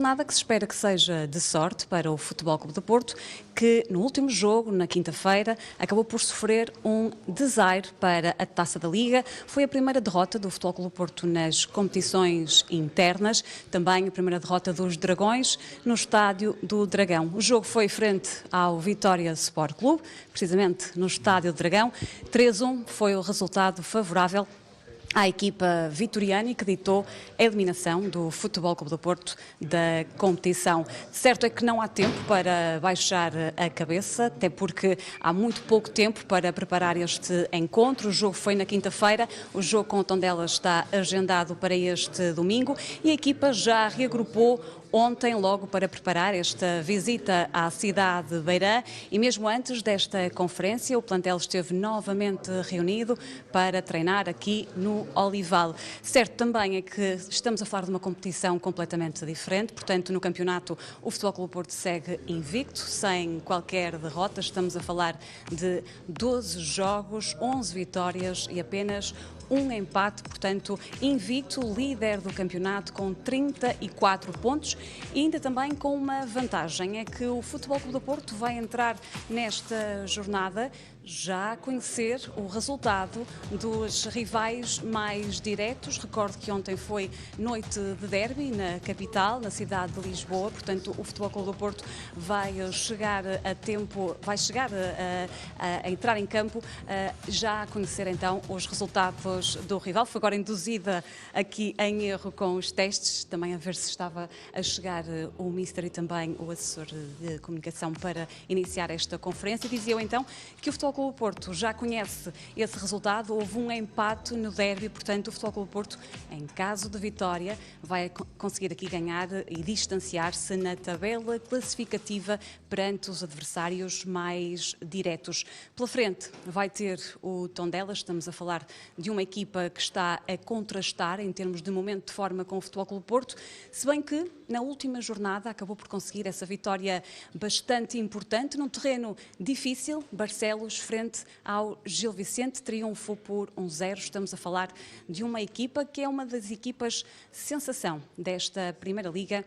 Nada que se espera que seja de sorte para o Futebol Clube do Porto, que no último jogo, na quinta-feira, acabou por sofrer um desaire para a Taça da Liga. Foi a primeira derrota do Futebol Clube do Porto nas competições internas, também a primeira derrota dos Dragões no Estádio do Dragão. O jogo foi frente ao Vitória Sport Clube, precisamente no Estádio do Dragão. 3-1 foi o resultado favorável à equipa vitoriana, que ditou a eliminação do Futebol Clube do Porto da competição. Certo é que não há tempo para baixar a cabeça, até porque há muito pouco tempo para preparar este encontro. O jogo foi na quinta-feira, o jogo com o Tondela está agendado para este domingo e a equipa já reagrupou ontem, logo para preparar esta visita à cidade de Beirã, e mesmo antes desta conferência, o plantel esteve novamente reunido para treinar aqui no Olival. Certo também é que estamos a falar de uma competição completamente diferente, portanto, no campeonato o Futebol Clube do Porto segue invicto, sem qualquer derrota. Estamos a falar de 12 jogos, 11 vitórias e apenas um empate, portanto, invicto, líder do campeonato com 34 pontos e ainda também com uma vantagem, é que o Futebol Clube do Porto vai entrar nesta jornada já a conhecer o resultado dos rivais mais diretos. Recordo que ontem foi noite de derby na capital, na cidade de Lisboa, portanto o Futebol Clube do Porto vai chegar a tempo, vai chegar a entrar em campo já a conhecer então os resultados do rival. Foi agora induzida aqui em erro com os testes, também a ver se estava a chegar o Mister e também o assessor de comunicação para iniciar esta conferência. Diziam então que o Futebol Clube do Porto já conhece esse resultado, houve um empate no derby, portanto o Futebol Clube do Porto, em caso de vitória, vai conseguir aqui ganhar e distanciar-se na tabela classificativa perante os adversários mais diretos. Pela frente vai ter o Tondela, estamos a falar de uma equipa que está a contrastar em termos de momento de forma com o Futebol Clube do Porto, se bem que na última jornada acabou por conseguir essa vitória bastante importante num terreno difícil. Barcelos frente ao Gil Vicente, triunfo por 1-0. Estamos a falar de uma equipa que é uma das equipas sensação desta Primeira Liga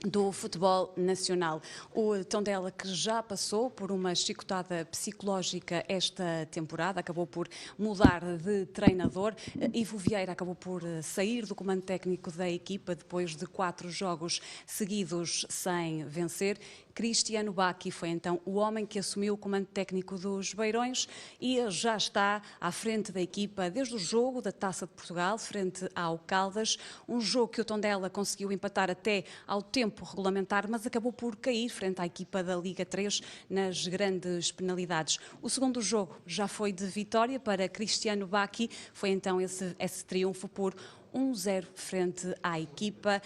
do futebol nacional. O Tondela, que já passou por uma chicotada psicológica esta temporada, acabou por mudar de treinador. Ivo Vieira acabou por sair do comando técnico da equipa depois de 4 jogos seguidos sem vencer. Cristiano Bacchi foi então o homem que assumiu o comando técnico dos Beirões e já está à frente da equipa desde o jogo da Taça de Portugal, frente ao Caldas, um jogo que o Tondela conseguiu empatar até ao tempo regulamentar, mas acabou por cair frente à equipa da Liga 3 nas grandes penalidades. O segundo jogo já foi de vitória para Cristiano Bacchi, foi então esse triunfo por 1-0 frente à equipa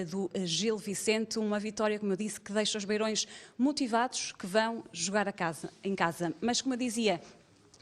do Gil Vicente, uma vitória, como eu disse, que deixa os beirões motivados, que vão jogar em casa. Mas, como eu dizia,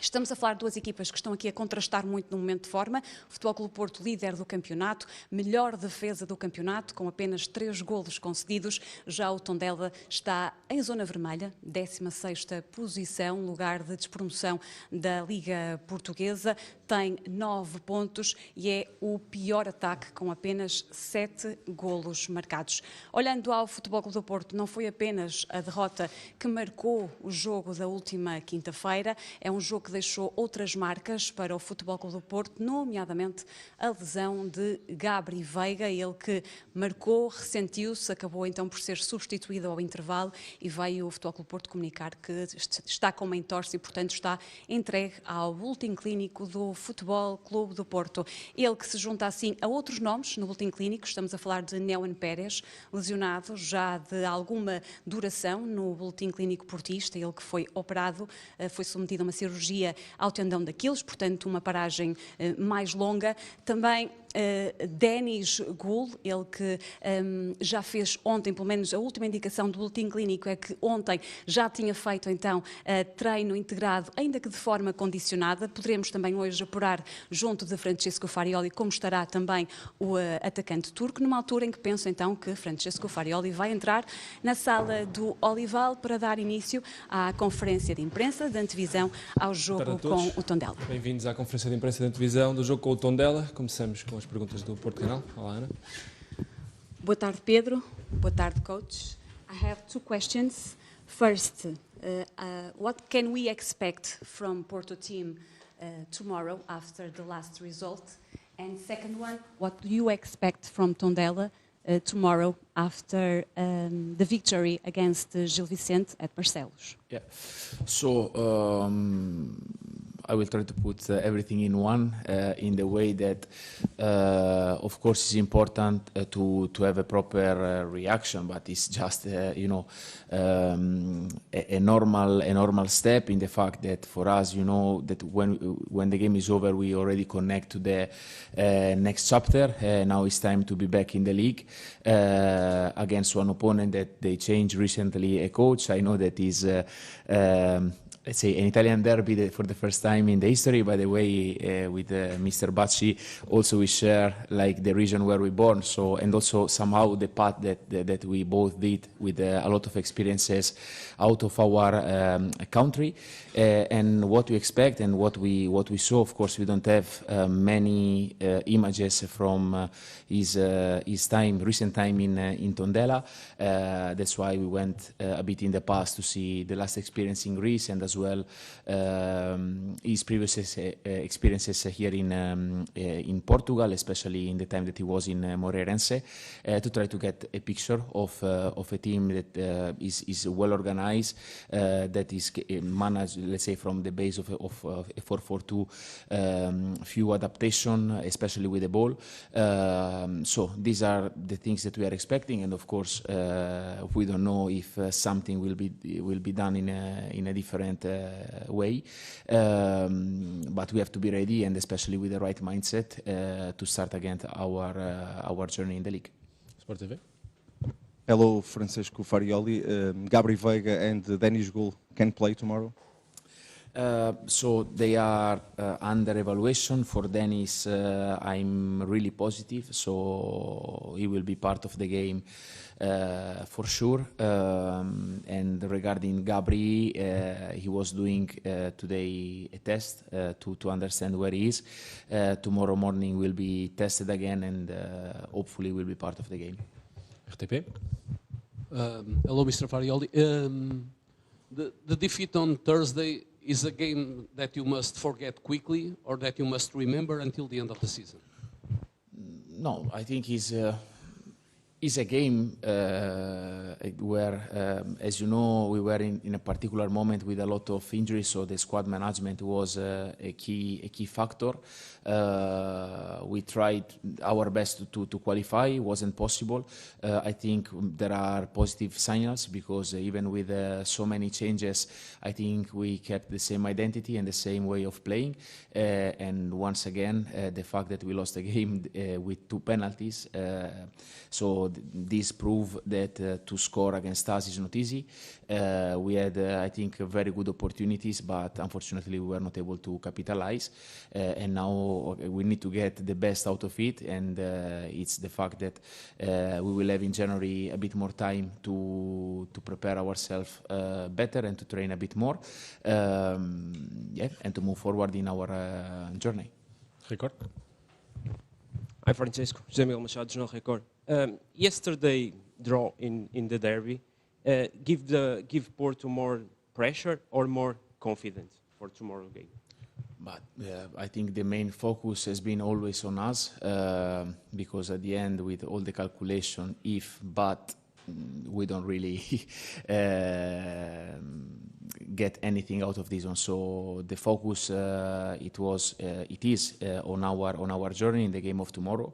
estamos a falar de duas equipas que estão aqui a contrastar muito no momento de forma. O Futebol Clube do Porto, líder do campeonato, melhor defesa do campeonato, com apenas 3 golos concedidos. Já o Tondela está em zona vermelha, 16ª posição, lugar de despromoção da Liga Portuguesa. Tem 9 pontos e é o pior ataque, com apenas 7 golos marcados. Olhando ao Futebol Clube do Porto, não foi apenas a derrota que marcou o jogo da última quinta-feira, é um jogo que deixou outras marcas para o Futebol Clube do Porto, nomeadamente a lesão de Gabri Veiga, ele que marcou, ressentiu-se, acabou então por ser substituído ao intervalo e veio o Futebol Clube do Porto comunicar que está com uma entorse e, portanto, está entregue ao boletim clínico do Futebol Clube do Porto. Ele que se junta assim a outros nomes no boletim clínico, estamos a falar de Neuen Pérez, lesionado já de alguma duração no boletim clínico portista, ele que foi operado, foi submetido a uma cirurgia ao tendão de Aquiles, portanto uma paragem mais longa. Também Denis Gul, ele que já fez ontem, pelo menos a última indicação do boletim clínico é que ontem já tinha feito então treino integrado, ainda que de forma condicionada. Poderemos também hoje apurar junto de Francesco Farioli como estará também o atacante turco, numa altura em que penso então que Francesco Farioli vai entrar na sala do Olival para dar início à conferência de imprensa de antevisão ao jogo com o Tondela. Bem-vindos à conferência de imprensa de antevisão do jogo com o Tondela. Começamos com as perguntas do Porto Canal. Olá, Ana. Boa tarde, Pedro. Boa tarde, coach. I have two questions. First, what can we expect from Porto team tomorrow after the last result? And second one, what do you expect from Tondela tomorrow after the victory against Gil Vicente at Barcelos? Yeah, so I will try to put everything in one in the way that, of course, it's important to have a proper reaction, but it's just a normal step in the fact that for us, that when the game is over, we already connect to the next chapter. Now it's time to be back in the league against one opponent that they changed recently a coach. I know that is let's say an Italian derby for the first time in the history. By the way, with Mr. Bacci, also we share like the region where we born. So and also somehow the path that we both did with a lot of experiences out of our country, and what we expect and what we saw. Of course, we don't have many images from his recent time in Tondela. That's why we went a bit in the past to see the last experience in Greece, and as well his previous experiences here in Portugal, especially in the time that he was in Moreirense, to try to get a picture of a team that is well organized, that is managed, let's say, from the base of a 4-4-2, few adaptation, especially with the ball. So these are the things that we are expecting, and of course we don't know if something will be done in a different way, but we have to be ready, and especially with the right mindset to start again our journey in the league. Sport TV. Hello, Francisco Farioli. Gabri Veiga and Denis Gul can play tomorrow? So they are under evaluation. For Denis, I'm really positive, so he will be part of the game for sure. And regarding Gabri, he was doing today a test to understand where he is. Tomorrow morning will be tested again, and hopefully will be part of the game. RTP. Hello, Mr. Farioli. The defeat on Thursday is a game that you must forget quickly, or that you must remember until the end of the season? No, I think it's a game where, as you know, we were in a particular moment with a lot of injuries, so the squad management was a key factor. We tried our best to qualify. It wasn't possible. I think there are positive signals, because even with so many changes, I think we kept the same identity and the same way of playing. And once again, the fact that we lost the game with 2 penalties, so this proves that to score against us is not easy. We had, I think, very good opportunities, but unfortunately we were not able to capitalize. And now we need to get the best out of it, and it's the fact that we will have in January a bit more time to prepare ourselves better and to train a bit more, and to move forward in our journey. Record. Hi, Francesco. José Miguel Machado, Jornal Record. Yesterday draw in the derby, give Porto more pressure or more confidence for tomorrow game? But I think the main focus has been always on us, because at the end, with all the calculation, but we don't really get anything out of this one. So the focus it is on our journey in the game of tomorrow.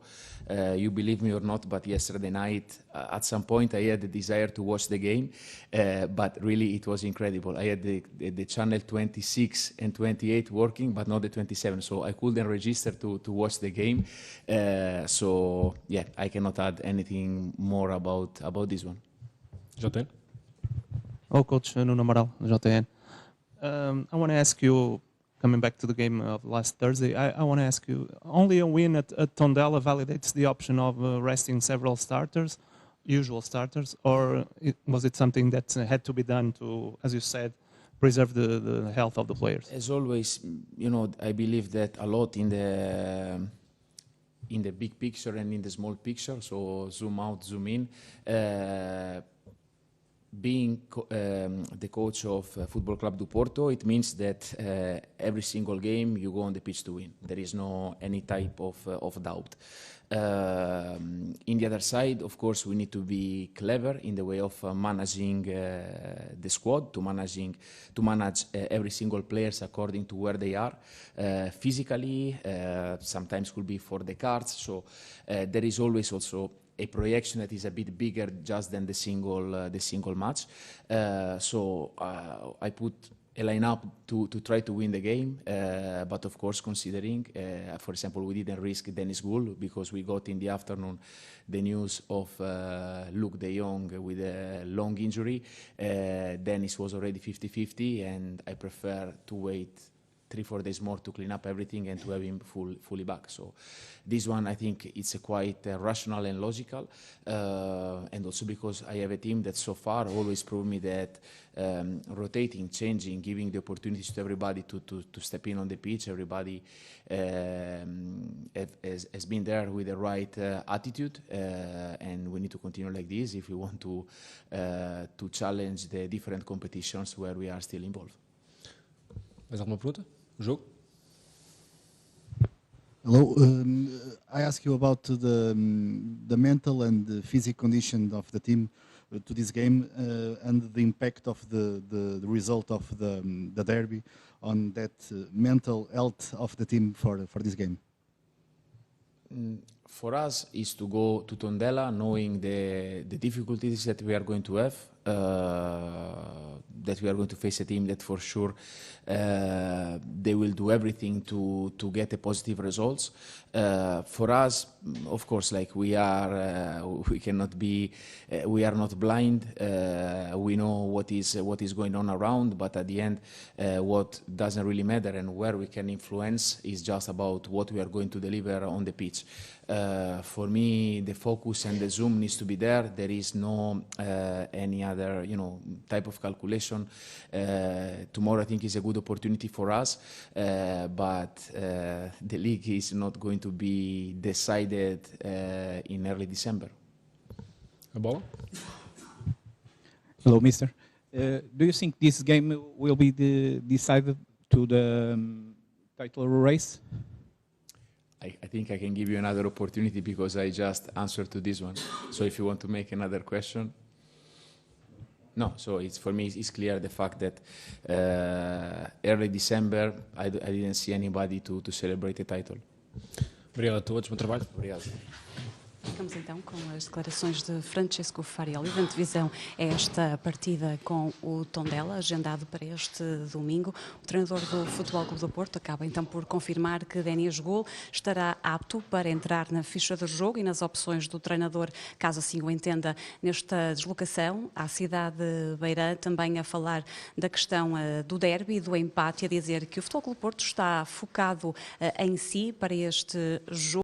You believe me or not, but yesterday night at some point I had the desire to watch the game, but really it was incredible. I had the channel 26 and 28 working, but not the 27, so I couldn't register to watch the game. So yeah, I cannot add anything more about this one. JTN. Hello, Coach Nuno Amaral, JTN. I want to ask you, coming back to the game of last Thursday, I want to ask you, only a win at Tondela validates the option of resting several starters, usual starters, or was it something that had to be done to, as you said, preserve the health of the players? As always, I believe that a lot in in the big picture and in the small picture, so zoom out, zoom in. Being the coach of Football Club do Porto, it means that every single game you go on the pitch to win. There is no any type of doubt. In the other side, of course, we need to be clever in the way of managing the squad, to manage every single players according to where they are physically. Sometimes could be for the cards. So there is always also a projection that is a bit bigger just than the single match. So I put a lineup to try to win the game, but of course considering, for example, we didn't risk Dennis Gould because we got in the afternoon the news of Luke de Jong with a long injury. Dennis was already 50-50 and I prefer to wait 3-4 days more to clean up everything and to have him fully back. So this one, I think it's a quite rational and logical, and also because I have a team that so far always proved me that rotating, changing, giving the opportunities to everybody to step in on the pitch, everybody has been there with the right attitude, and we need to continue like this if we want to challenge the different competitions where we are still involved. Mais alguma pergunta? O jogo? Hello, I ask you about the mental and the physical condition of the team to this game and the impact of the result of the derby on that mental health of the team for this game. For us is to go to Tondela knowing the difficulties that we are going to have, that we are going to face a team that for sure they will do everything to get a positive results. For us, of course, like we cannot be, we are not blind. We know what is going on around, but at the end, what doesn't really matter and where we can influence is just about what we are going to deliver on the pitch. For me, the focus and the zoom needs to be there. There is no any other, type of calculation. Tomorrow, I think, is a good opportunity for us, but the league is not going to be decided in early December. A bola? Hello, Mister. Do you think this game will be decided to the title race? I think I can give you another opportunity because I just answered to this one. So if you want to make another question. No, so for me it's clear the fact that early December I didn't see anybody to celebrate the title. Obrigado a todos, bom trabalho. Obrigado. Ficamos então com as declarações de Francesco Farioli. De Antevisão é esta partida com o Tondela, agendado para este domingo. O treinador do Futebol Clube do Porto acaba então por confirmar que Denis Gould estará apto para entrar na ficha do jogo e nas opções do treinador, caso assim o entenda, nesta deslocação à cidade de Beirã, também a falar da questão do derby e do empate, a dizer que o Futebol Clube do Porto está focado em si para este jogo.